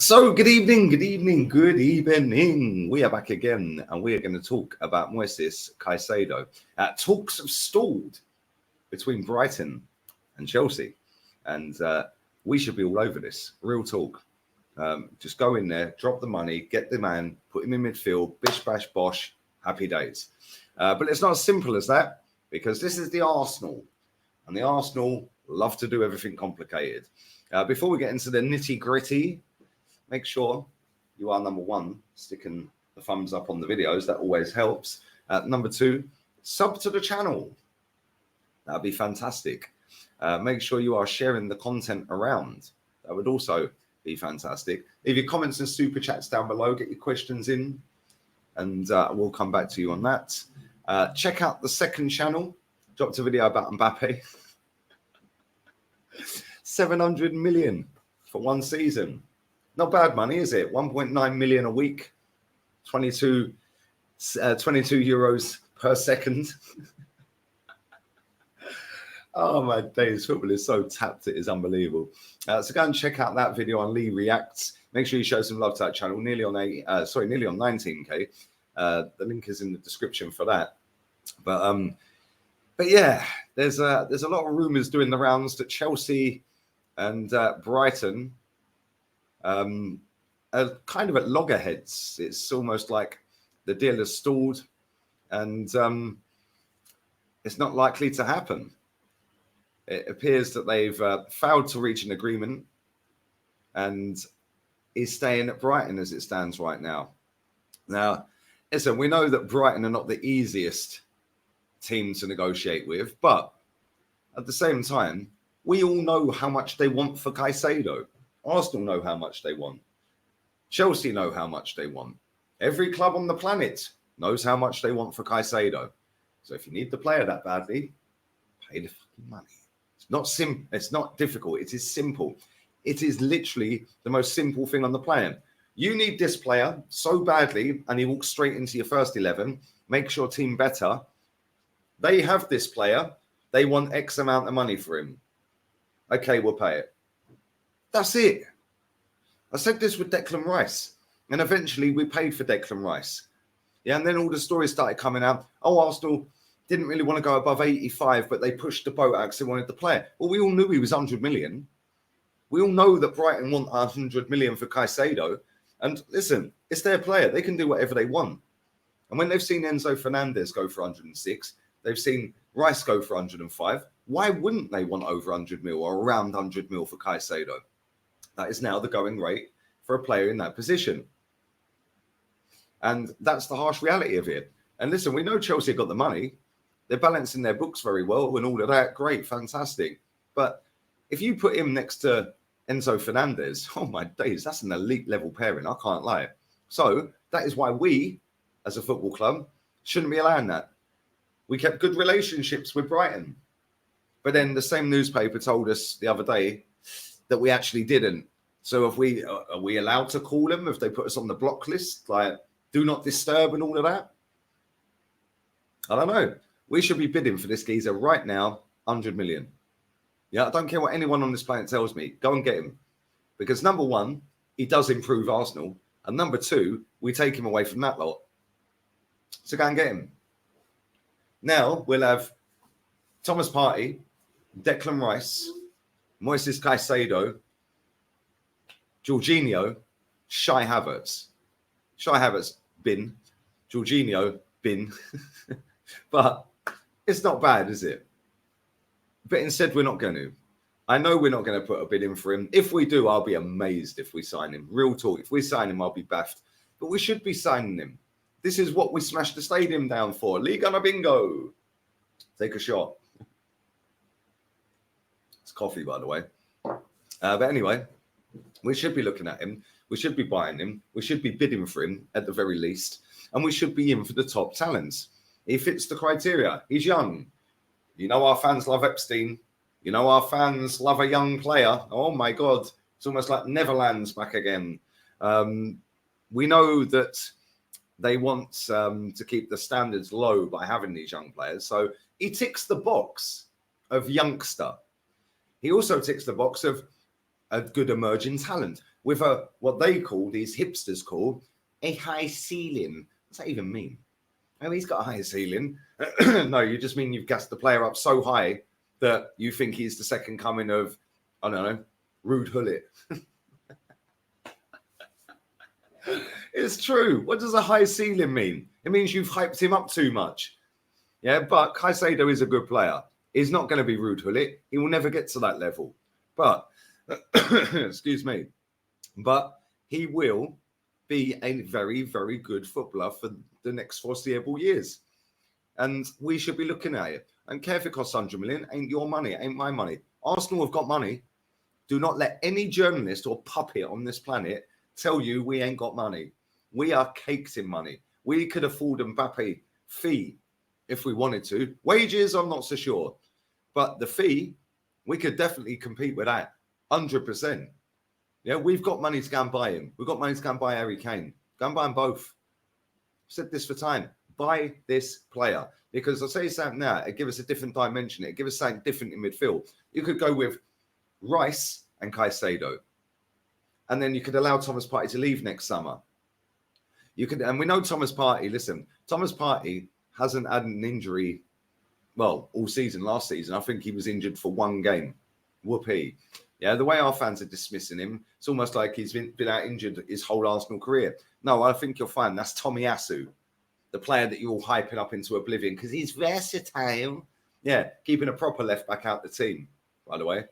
So, good evening. We are back again, and we are going to talk about Moises Caicedo. Talks have stalled between Brighton and Chelsea, and we should be all over this. Real talk. Just go in there, drop the money, get the man, put him in midfield, bish, bash, bosh, happy days. But it's not as simple as that, because this is the Arsenal, and the Arsenal love to do everything complicated. Before we get into the nitty-gritty, make sure you are number one, sticking the thumbs up on the videos. That always helps. Number two, sub to the channel. That'd be fantastic. Make sure you are sharing the content around. That would also be fantastic. Leave your comments and super chats down below. Get your questions in, and we'll come back to you on that. Check out the second channel. Dropped a video about Mbappe. 700 million for one season. Not bad money, is it? 1.9 million a week, 22 euros per second. Oh my days, football is so tapped, it is unbelievable. So go and check out that video on Lee Reacts. Make sure you show some love to that channel. Nearly on 19k. The link is in the description for that. But yeah, there's a lot of rumours doing the rounds that Chelsea and Brighton are kind of at loggerheads. It's almost like the deal has stalled, and it's not likely to happen. It appears that they've failed to reach an agreement, and is staying at Brighton as it stands right now. Now, listen, we know that Brighton are not the easiest team to negotiate with, but at the same time, we all know how much they want for Caicedo. Arsenal know how much they want. Chelsea know how much they want. Every club on the planet knows how much they want for Caicedo. So if you need the player that badly, pay the fucking money. It's not difficult. It is simple. It is literally the most simple thing on the planet. You need this player so badly, and he walks straight into your first 11, makes your team better. They have this player. They want X amount of money for him. Okay, we'll pay it. That's it. I said this with Declan Rice, and eventually we paid for Declan Rice. Yeah, and then all the stories started coming out. Oh, Arsenal didn't really want to go above 85, but they pushed the boat out because they wanted the player. Well, we all knew he was 100 million. We all know that Brighton want 100 million for Caicedo. And listen, it's their player. They can do whatever they want. And when they've seen Enzo Fernandez go for 106, they've seen Rice go for 105. Why wouldn't they want over 100 mil or around 100 mil for Caicedo? That is now the going rate for a player in that position. And that's the harsh reality of it. And listen, we know Chelsea got the money. They're balancing their books very well and all of that. Great, fantastic. But if you put him next to Enzo Fernandez, oh my days, that's an elite level pairing. I can't lie. So that is why we, as a football club, shouldn't be allowing that. We kept good relationships with Brighton. But then the same newspaper told us the other day that we actually didn't. So are we allowed to call them if they put us on the block list, like do not disturb and all of that? I don't know. We should be bidding for this geezer right now, 100 million. Yeah, I don't care what anyone on this planet tells me. Go and get him. Because number one, he does improve Arsenal. And number two, we take him away from that lot. So go and get him. Now we'll have Thomas Partey, Declan Rice, Moises Caicedo, Jorginho, Shai Havertz. Shai Havertz, bin. Jorginho, bin. But it's not bad, is it? But instead, we're not going to. I know we're not going to put a bid in for him. If we do, I'll be amazed if we sign him. Real talk. If we sign him, I'll be baffed. But we should be signing him. This is what we smashed the stadium down for. Liga na bingo. Take a shot. It's coffee, by the way. But anyway, we should be looking at him. We should be buying him. We should be bidding for him at the very least. And we should be in for the top talents. He fits the criteria. He's young. You know our fans love Epstein. You know our fans love a young player. Oh, my God. It's almost like Neverland's back again. We know that they want to keep the standards low by having these young players. So he ticks the box of youngster. He also ticks the box of a good emerging talent. with a what they call, these hipsters call, a high ceiling. What's that even mean? Oh, he's got a high ceiling. No, you just mean you've gassed the player up so high that you think he's the second coming of, I don't know, Rude Hullet. It's true. What does a high ceiling mean? It means you've hyped him up too much. Yeah, but Caicedo is a good player. He's not going to be Rude Hullet. He will never get to that level. But, excuse me, but he will be a very, very good footballer for the next foreseeable years. And we should be looking at it. And care if it costs 100 million, ain't your money, ain't my money. Arsenal have got money. Do not let any journalist or puppet on this planet tell you we ain't got money. We are caked in money. We could afford Mbappe fee if we wanted to. Wages, I'm not so sure. But the fee, we could definitely compete with that. 100%. Yeah, we've got money to go and buy him. We've got money to go and buy Harry Kane. Go and buy them both. I've said this for time. Buy this player. Because I'll say something now, it gives us a different dimension. It gives us something different in midfield. You could go with Rice and Caicedo. And then you could allow Thomas Partey to leave next summer. You could, and we know Thomas Partey, listen, Thomas Partey hasn't had an injury, well, all season, last season. I think he was injured for one game. Whoopee. Yeah, the way our fans are dismissing him, it's almost like he's been out injured his whole Arsenal career. No, I think you'll find that's Tomiyasu, the player that you're all hyping up into oblivion because he's versatile. Yeah, keeping a proper left back out the team, by the way.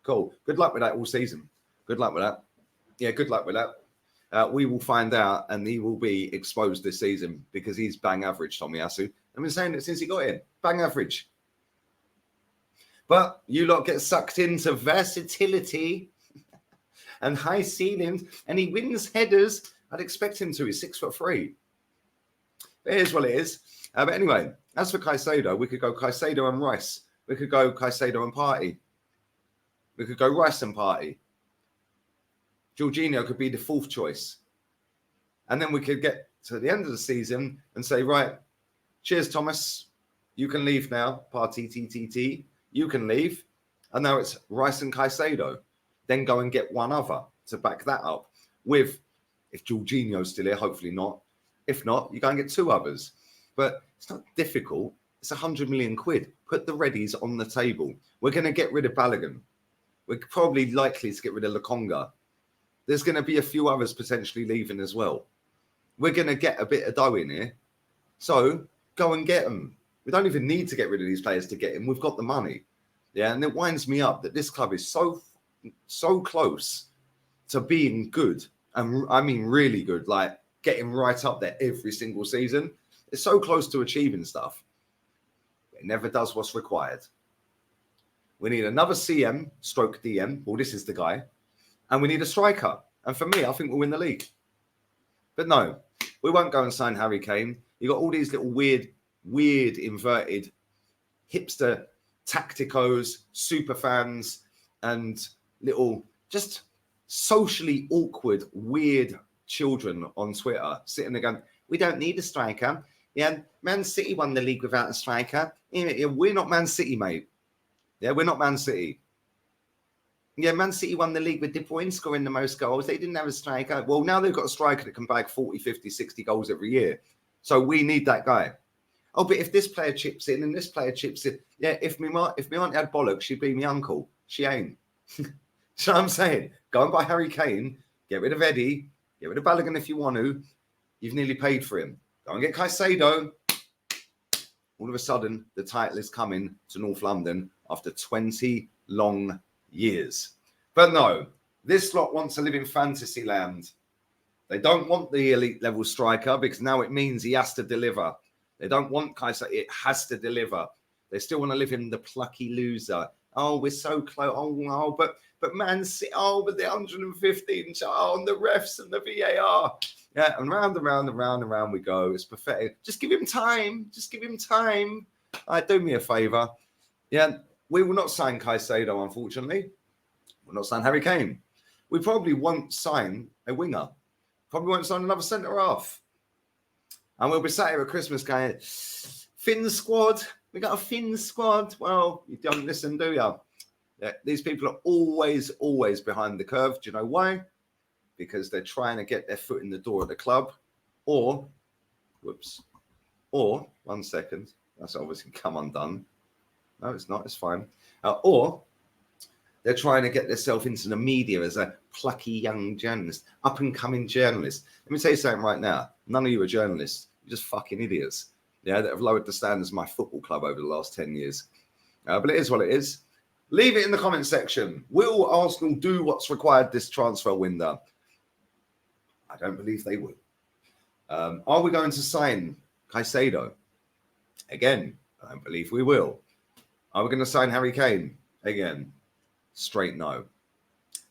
Cool. Good luck with that all season. Good luck with that. Yeah, good luck with that. We will find out, and he will be exposed this season because he's bang average, Tomiyasu. I've been saying it since he got in. Bang average. But you lot get sucked into versatility and high ceilings, and he wins headers. I'd expect him to. He's 6'3". But here's what it is. But anyway, as for Caicedo, we could go Caicedo and Rice. We could go Caicedo and Partey. We could go Rice and Partey. Jorginho could be the fourth choice. And then we could get to the end of the season and say, right, cheers, Thomas. You can leave now. Partey, TTT. You can leave. And now it's Rice and Caicedo. Then go and get one other to back that up. With, if Jorginho's still here, hopefully not. If not, you go and get two others. But it's not difficult. It's 100 million quid. Put the readies on the table. We're going to get rid of Balogun. We're probably likely to get rid of Lokonga. There's going to be a few others potentially leaving as well. We're going to get a bit of dough in here. So go and get them. We don't even need to get rid of these players to get him. We've got the money. Yeah, and it winds me up that this club is so close to being good. And I mean really good, like getting right up there every single season. It's so close to achieving stuff. It never does what's required. We need another CM stroke DM. Well, this is the guy. And we need a striker. And for me, I think we'll win the league. But no, we won't go and sign Harry Kane. You got all these little weird inverted hipster tacticos, super fans, and little just socially awkward, weird children on Twitter sitting there going, we don't need a striker. Yeah, Man City won the league without a striker. Yeah, we're not Man City, mate. Yeah, we're not Man City. Yeah, Man City won the league with De Bruyne scoring the most goals. They didn't have a striker. Well, now they've got a striker that can bag 40, 50, 60 goals every year. So we need that guy. Oh, but if this player chips in and this player chips in, yeah, if my aunt had bollocks, she'd be my uncle. She ain't. You know what I'm saying? Go and buy Harry Kane, get rid of Eddie, get rid of Balogun if you want to. You've nearly paid for him. Go and get Caicedo. All of a sudden, the title is coming to North London after 20 long years. But no, this lot wants to live in fantasy land. They don't want the elite level striker because now it means he has to deliver. They don't want Caicedo. It has to deliver. They still want to live in the plucky loser. Oh, we're so close. Oh, but Man City. Oh, but the 115. Oh, and the refs and the VAR. Yeah, and round and round and round and round we go. It's pathetic. Just give him time. Just give him time. Do me a favour. Yeah, we will not sign Caicedo, unfortunately. We'll not sign Harry Kane. We probably won't sign a winger. Probably won't sign another centre-half. And we'll be sat here at Christmas going, Finn squad. We got a Finn squad. Well, you don't listen, do you? Yeah, these people are always behind the curve. Do you know why? because they're trying to get their foot in the door of the club, or, or 1 second, that's obviously come undone. No, it's not, it's fine. Or they're trying to get themselves into the media as a plucky young journalist, up and coming journalist. Let me tell you something right now. None of you are journalists. You're just fucking idiots. Yeah, that have lowered the standards of my football club over the last 10 years. But it is what it is. Leave it in the comment section. Will Arsenal do what's required this transfer window? I don't believe they will. Are we going to sign Caicedo? Again, I don't believe we will. Are we going to sign Harry Kane? Again, straight no.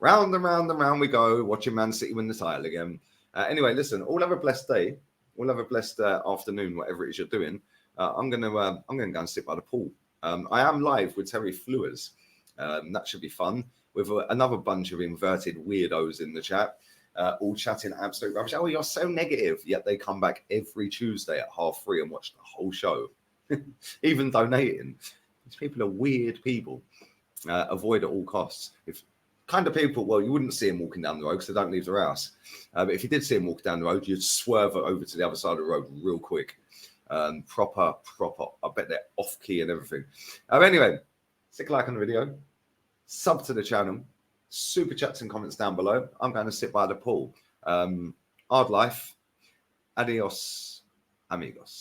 Round and round and round we go, watching Man City win the title again. Anyway, listen, all have a blessed day. All have a blessed afternoon, whatever it is you're doing. I'm gonna go and sit by the pool. I am live with Terry Flewers. That should be fun, with another bunch of inverted weirdos in the chat, all chatting absolute rubbish. Oh, you're so negative. Yet they come back every Tuesday at 3:30 and watch the whole show, even donating. These people are weird people. Avoid at all costs. If kind of people, well, you wouldn't see them walking down the road because they don't leave their house. But if you did see them walking down the road, you'd swerve over to the other side of the road real quick. Proper. I bet they're off key and everything. Anyway, stick a like on the video, sub to the channel, super chats and comments down below. I'm going to sit by the pool. Hard life. Adios, amigos.